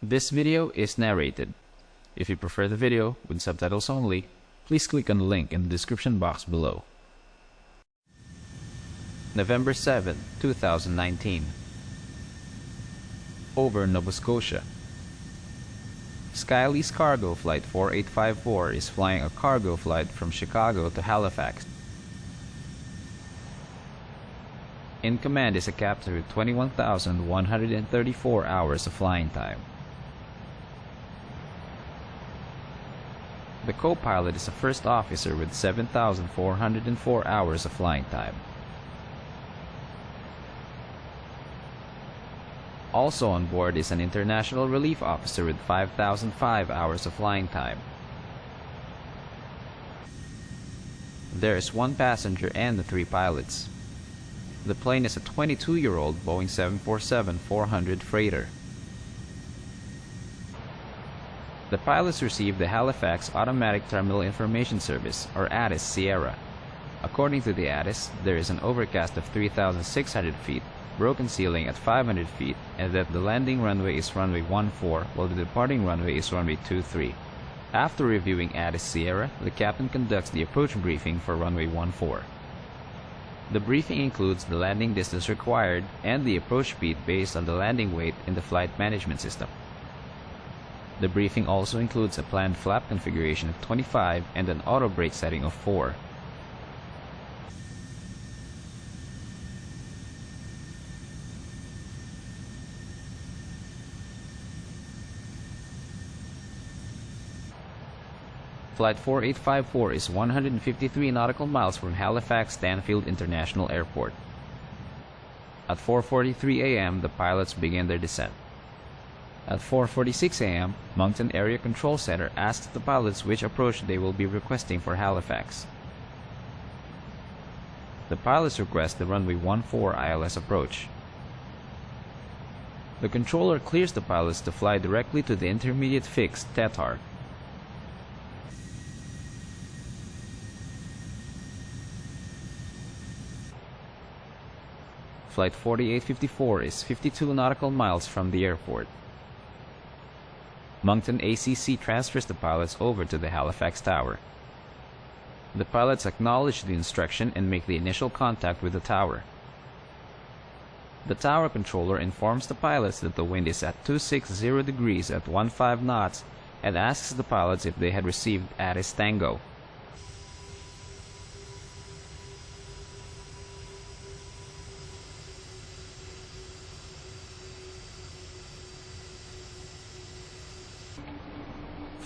This video is narrated. If you prefer the video with subtitles only, please click on the link in the description box below. November 7, 2019. Over Nova Scotia. Lease Cargo Flight 4854 is flying a cargo flight from Chicago to Halifax. In command is a captain with 21,134 hours of flying time. The co-pilot is a first officer with 7,404 hours of flying time. Also on board is an international relief officer with 5,005 hours of flying time. There is one passenger and the 3 pilots. The plane is a 22-year-old Boeing 747-400 freighter. The pilots received the Halifax Automatic Terminal Information Service, or ATIS Sierra. According to the ATIS, there is an overcast of 3,600 feet, broken ceiling at 500 feet, and that the landing runway is runway 14 while the departing runway is runway 23. After reviewing ATIS Sierra, the captain conducts the approach briefing for runway 14. The briefing includes the landing distance required and the approach speed based on the landing weight in the flight management system. The briefing also includes a planned flap configuration of 25 and an auto brake setting of 4. Flight 4854 is 153 nautical miles from Halifax Stanfield International Airport. At 4:43 a.m., the pilots begin their descent. At 4:46 a.m., Moncton Area Control Center asks the pilots which approach they will be requesting for Halifax. The pilots request the runway 14 ILS approach. The controller clears the pilots to fly directly to the intermediate fixed TETAR. Flight 4854 is 52 nautical miles from the airport. Moncton ACC transfers the pilots over to the Halifax Tower. The pilots acknowledge the instruction and make the initial contact with the tower. The tower controller informs the pilots that the wind is at 260 degrees at 15 knots and asks the pilots if they had received ATIS Tango.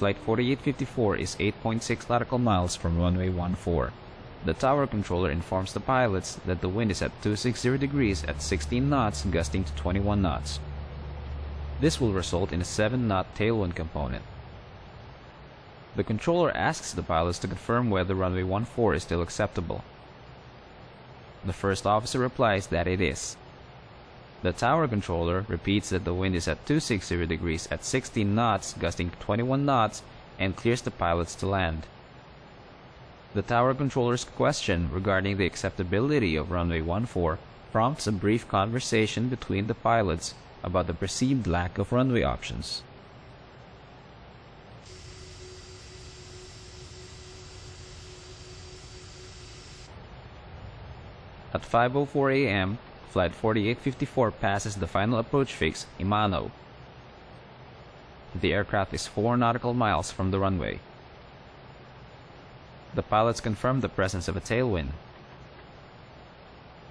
Flight 4854 is 8.6 nautical miles from runway 14. The tower controller informs the pilots that the wind is at 260 degrees at 16 knots, gusting to 21 knots. This will result in a 7-knot tailwind component. The controller asks the pilots to confirm whether runway 14 is still acceptable. The first officer replies that it is. The tower controller repeats that the wind is at 260 degrees at 16 knots, gusting to 21 knots, and clears the pilots to land. The tower controller's question regarding the acceptability of runway 14 prompts a brief conversation between the pilots about the perceived lack of runway options. At 5:04 a.m., Flight 4854 passes the final approach fix, Imano. The aircraft is 4 nautical miles from the runway. The pilots confirm the presence of a tailwind.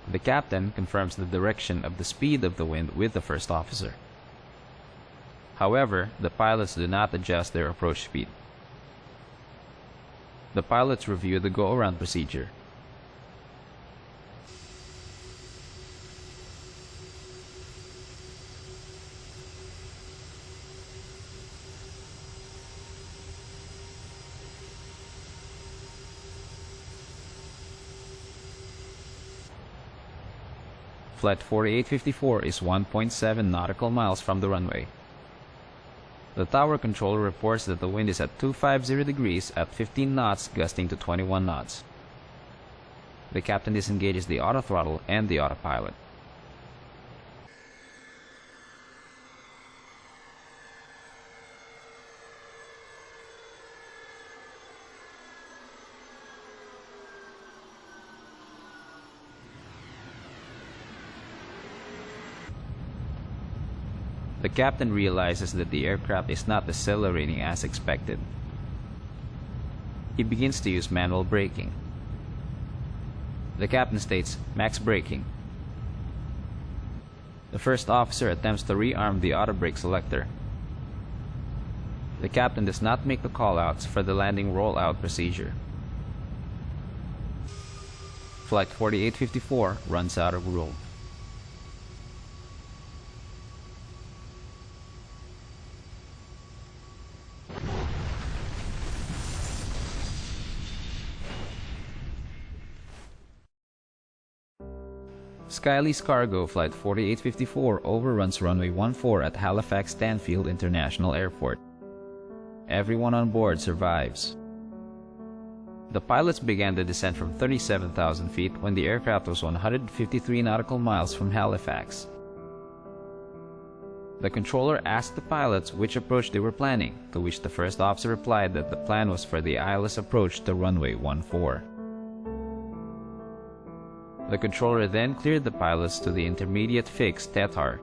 The captain confirms the direction of the speed of the wind with the first officer. However, the pilots do not adjust their approach speed. The pilots review the go-around procedure. Flight 4854 is 1.7 nautical miles from the runway. The tower controller reports that the wind is at 250 degrees at 15 knots, gusting to 21 knots. The captain disengages the autothrottle and the autopilot. The captain realizes that the aircraft is not decelerating as expected. He begins to use manual braking. The captain states, "Max braking." The first officer attempts to rearm the auto brake selector. The captain does not make the callouts for the landing roll-out procedure. Flight 4854 runs out of room. Lease Cargo Flight 4854 overruns runway 14 at Halifax Stanfield International Airport. Everyone on board survives. The pilots began the descent from 37,000 feet when the aircraft was 153 nautical miles from Halifax. The controller asked the pilots which approach they were planning, to which the first officer replied that the plan was for the ILS approach to runway 14. The controller then cleared the pilots to the intermediate fix TETAR.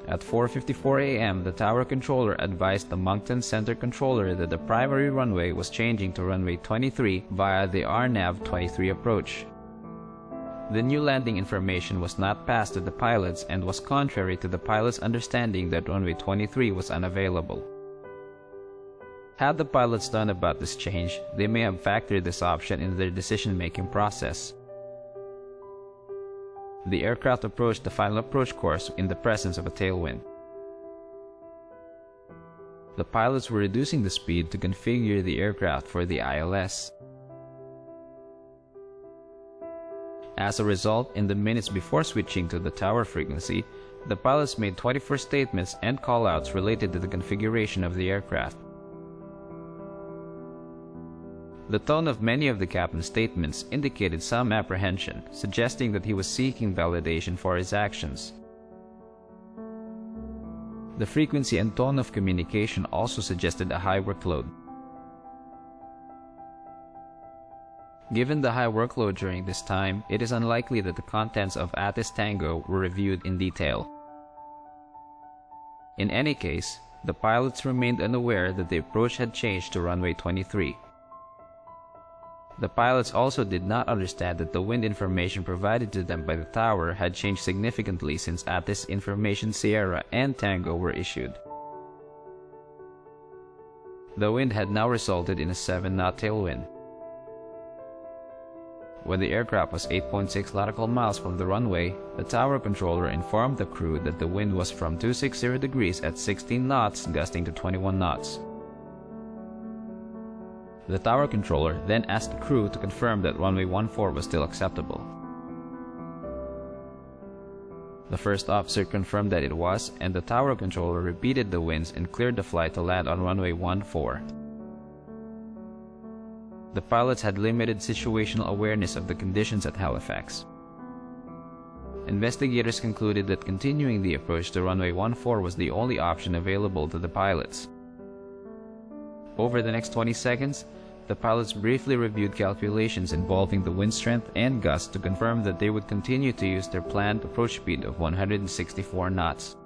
At 4:54 a.m., the tower controller advised the Moncton Center controller that the primary runway was changing to runway 23 via the RNAV 23 approach. The new landing information was not passed to the pilots and was contrary to the pilots' understanding that runway 23 was unavailable. Had the pilots known about this change, they may have factored this option into their decision-making process. The aircraft approached the final approach course in the presence of a tailwind. The pilots were reducing the speed to configure the aircraft for the ILS. As a result, in the minutes before switching to the tower frequency, the pilots made 24 statements and callouts related to the configuration of the aircraft. The tone of many of the captain's statements indicated some apprehension, suggesting that he was seeking validation for his actions. The frequency and tone of communication also suggested a high workload. Given the high workload during this time, it is unlikely that the contents of Atis Tango were reviewed in detail. In any case, the pilots remained unaware that the approach had changed to runway 23. The pilots also did not understand that the wind information provided to them by the tower had changed significantly since Atis Information Sierra and Tango were issued. The wind had now resulted in a 7-knot tailwind. When the aircraft was 8.6 nautical miles from the runway, the tower controller informed the crew that the wind was from 260 degrees at 16 knots, gusting to 21 knots. The tower controller then asked the crew to confirm that runway 14 was still acceptable. The first officer confirmed that it was, and the tower controller repeated the winds and cleared the flight to land on runway 14. The pilots had limited situational awareness of the conditions at Halifax. Investigators concluded that continuing the approach to runway 14 was the only option available to the pilots. Over the next 20 seconds, the pilots briefly reviewed calculations involving the wind strength and gust to confirm that they would continue to use their planned approach speed of 164 knots.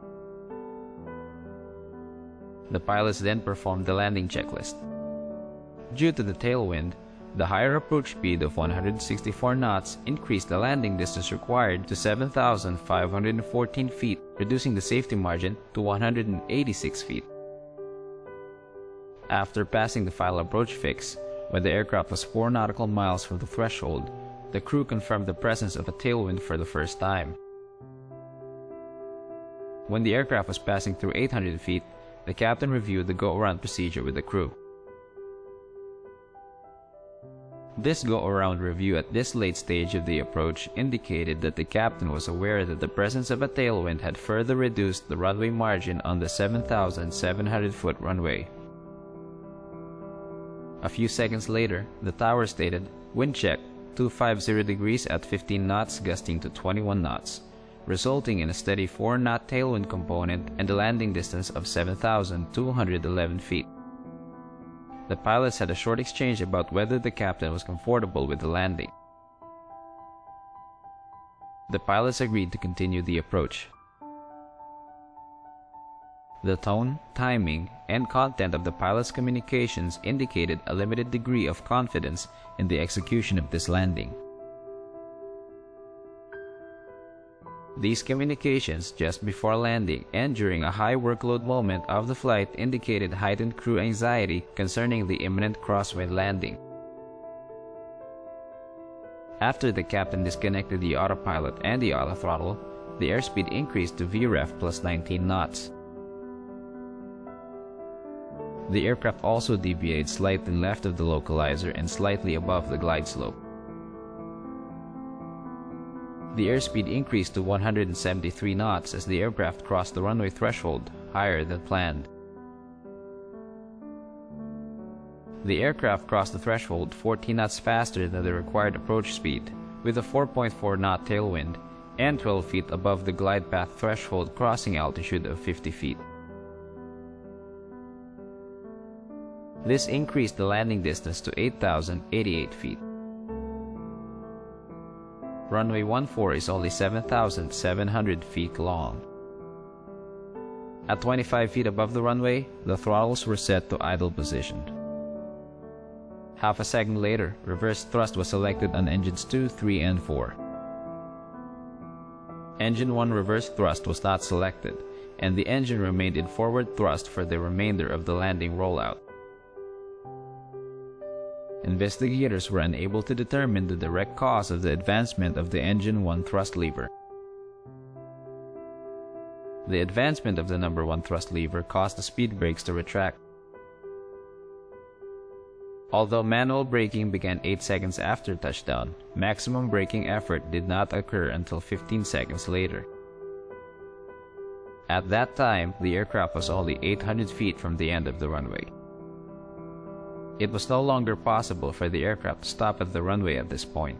The pilots then performed the landing checklist. Due to the tailwind, the higher approach speed of 164 knots increased the landing distance required to 7,514 feet, reducing the safety margin to 186 feet. After passing the final approach fix, when the aircraft was 4 nautical miles from the threshold, the crew confirmed the presence of a tailwind for the first time. When the aircraft was passing through 800 feet, the captain reviewed the go-around procedure with the crew. This go-around review at this late stage of the approach indicated that the captain was aware that the presence of a tailwind had further reduced the runway margin on the 7,700-foot runway. A few seconds later, the tower stated, "Wind check, 250 degrees at 15 knots gusting to 21 knots, resulting in a steady 4-knot tailwind component and a landing distance of 7,211 feet. The pilots had a short exchange about whether the captain was comfortable with the landing. The pilots agreed to continue the approach. The tone, timing, and content of the pilot's communications indicated a limited degree of confidence in the execution of this landing. These communications just before landing and during a high workload moment of the flight indicated heightened crew anxiety concerning the imminent crosswind landing. After the captain disconnected the autopilot and the autothrottle, the airspeed increased to VREF plus 19 knots. The aircraft also deviated slightly left of the localizer and slightly above the glide slope. The airspeed increased to 173 knots as the aircraft crossed the runway threshold, higher than planned. The aircraft crossed the threshold 14 knots faster than the required approach speed, with a 4.4 knot tailwind and 12 feet above the glide path threshold crossing altitude of 50 feet. This increased the landing distance to 8,088 feet. Runway 14 is only 7,700 feet long. At 25 feet above the runway, the throttles were set to idle position. Half a second later, reverse thrust was selected on engines 2, 3, and 4. Engine 1 reverse thrust was not selected, and the engine remained in forward thrust for the remainder of the landing rollout. Investigators were unable to determine the direct cause of the advancement of the engine 1 thrust lever. The advancement of the number 1 thrust lever caused the speed brakes to retract. Although manual braking began 8 seconds after touchdown, maximum braking effort did not occur until 15 seconds later. At that time, the aircraft was only 800 feet from the end of the runway. It was no longer possible for the aircraft to stop at the runway at this point.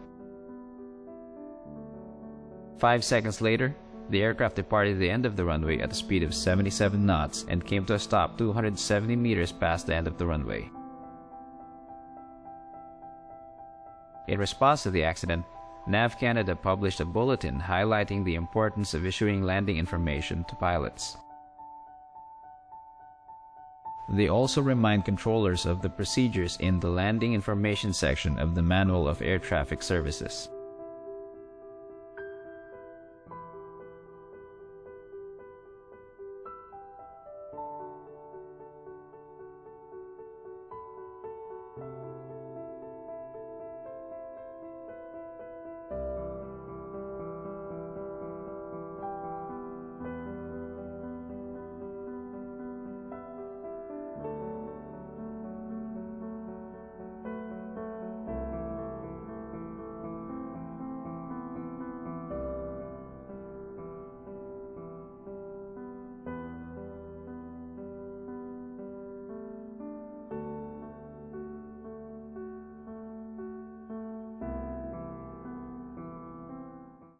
5 seconds later, the aircraft departed the end of the runway at a speed of 77 knots and came to a stop 270 meters past the end of the runway. In response to the accident, NAV Canada published a bulletin highlighting the importance of issuing landing information to pilots. They also remind controllers of the procedures in the landing information section of the Manual of Air Traffic Services.